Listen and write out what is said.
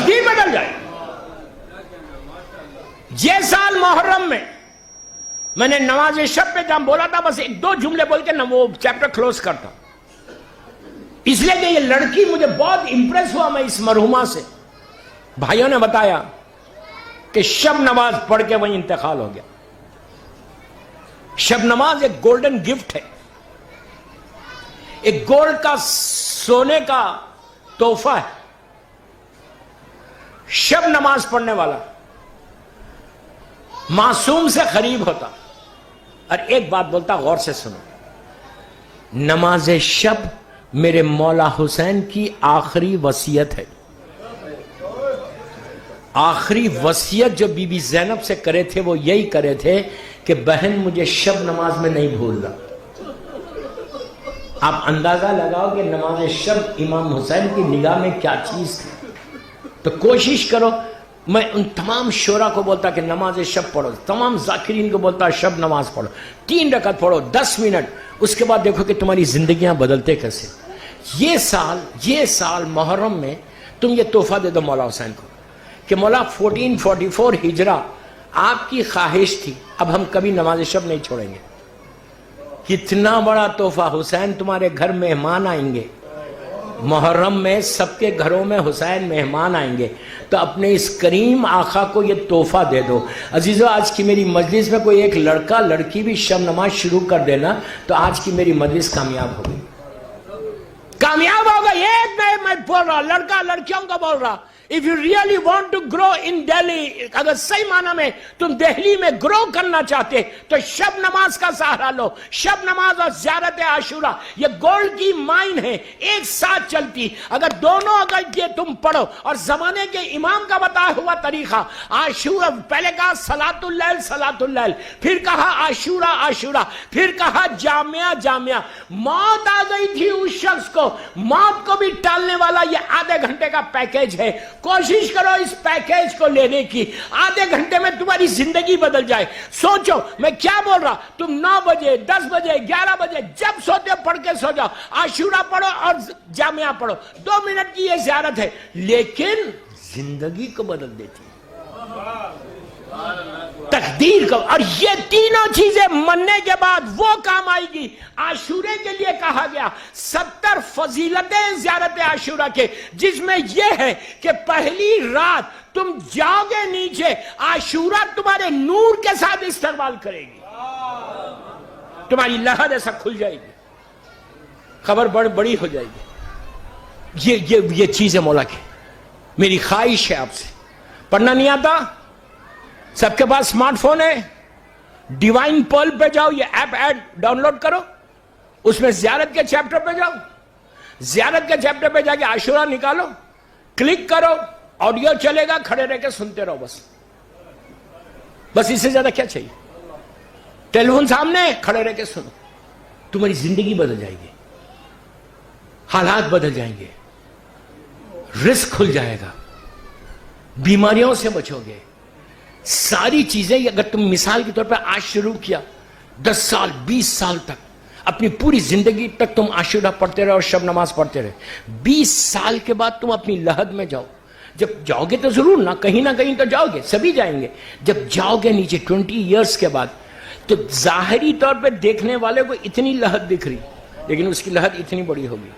تقدیر بدل جائے. یہ سال محرم میں نے نماز شب پہ جہاں بولا تھا بس 1-2 جملے بول کے نہ وہ چیپٹر کلوز کرتا، اس لیے کہ یہ لڑکی مجھے بہت امپریس ہوا میں اس مرحومہ سے. بھائیوں نے بتایا کہ شب نماز پڑھ کے وہیں انتقال ہو گیا. شب نماز ایک گولڈن گفٹ ہے، ایک گولڈ کا سونے کا تحفہ ہے. شب نماز پڑھنے والا معصوم سے قریب ہوتا. اور ایک بات بولتا، غور سے سنو، نماز شب میرے مولا حسین کی آخری وصیت ہے. آخری وصیت جو بی بی زینب سے کرے تھے وہ یہی کرے تھے کہ بہن مجھے شب نماز میں نہیں بھولنا. آپ اندازہ لگاؤ کہ نماز شب امام حسین کی نگاہ میں کیا چیز تھی. تو کوشش کرو، میں ان تمام شعراء کو بولتا کہ نماز شب پڑھو، تمام ذاکرین کو بولتا شب نماز پڑھو، 3 رکعت پڑھو 10 منٹ، اس کے بعد دیکھو کہ تمہاری زندگیاں بدلتے کیسے. یہ سال محرم میں تم یہ تحفہ دے دو مولا حسین کو کہ مولا 1444 ہجرہ آپ کی خواہش تھی، اب ہم کبھی نماز شب نہیں چھوڑیں گے. کتنا بڑا تحفہ. حسین تمہارے گھر مہمان آئیں گے، محرم میں سب کے گھروں میں حسین مہمان آئیں گے، تو اپنے اس کریم آقا کو یہ تحفہ دے دو. عزیزو، آج کی میری مجلس میں کوئی ایک لڑکا لڑکی بھی شب نماز شروع کر دینا تو آج کی میری مجلس کامیاب ہوگی، کامیاب ہوگا. ایک میں بول رہا، لڑکا لڑکیوں کا بول رہا. If you really want to grow in Delhi، اگر صحیح معنی میں تم دہلی میں گرو کرنا چاہتے تو شب نماز کا سہارا لو. شب نماز اور زیارت عاشورہ یہ گولڈ کی مائن ہے، ایک ساتھ چلتی. اگر دونوں اگر یہ تم پڑھو، اور زمانے کے امام کا بتایا ہوا طریقہ عاشورہ، پہلے کہا صلاۃ اللیل صلاۃ اللیل، پھر کہا عاشورہ عاشورہ، پھر کہا جامعہ جامعہ. موت آ گئی تھی اس شخص کو، موت کو بھی ٹالنے والا یہ آدھے گھنٹے کا پیکیج ہے. کوشش کرو اس پیکیج کو لینے کی، آدھے گھنٹے میں تمہاری زندگی بدل جائے. سوچو میں کیا بول رہا، تم 9 بجے 10 بجے 11 بجے جب سوتے ہو پڑھ کے سو جاؤ. عاشورہ پڑھو اور جامعہ پڑھو، 2 منٹ کی یہ زیارت ہے لیکن زندگی کو بدل دیتی ہے، تقدیر کو. اور یہ تینوں چیزیں مننے کے بعد وہ کام آئے گی. عاشورے کے لیے کہا گیا 70 فضیلتیں زیارت عاشورہ کے، جس میں یہ ہے کہ پہلی رات تم جاؤ گے نیچے، عاشورہ تمہارے نور کے ساتھ استقبال کرے گی، تمہاری لہد ایسا کھل جائے گی، خبر بڑی ہو جائے گی. یہ چیز ہے مولا کی. میری خواہش ہے آپ سے، پڑھنا نہیں آتا؟ سب کے پاس سمارٹ فون ہے، ڈیوائن پرل پہ جاؤ، یہ ایپ ڈاؤن لوڈ کرو، اس میں زیارت کے چیپٹر پہ جاؤ، زیارت کے چیپٹر پہ جا کے عاشورہ نکالو، کلک کرو، آڈیو چلے گا، کھڑے رہ کے سنتے رہو. بس اس سے زیادہ کیا چاہیے؟ ٹیلی فون سامنے کھڑے رہ کے سنو، تمہاری زندگی بدل جائے گی، حالات بدل جائیں گے، رزق کھل جائے گا، بیماریوں سے بچو گے. ساری چیزیں اگر تم مثال کے طور پر آج شروع کیا، 10 سال 20 سال تک اپنی پوری زندگی تک تم عاشورہ پڑھتے رہے اور شب نماز پڑھتے رہے، 20 سال کے بعد تم اپنی لحد میں جاؤ. جب جاؤ گے تو ضرور نہ کہیں تو جاؤ گے، سبھی جائیں گے. جب جاؤ گے نیچے 20 ایئرز کے بعد، تو ظاہری طور پہ دیکھنے والے کو اتنی لحد دکھ رہی، لیکن اس کی لحد اتنی بڑی ہوگی.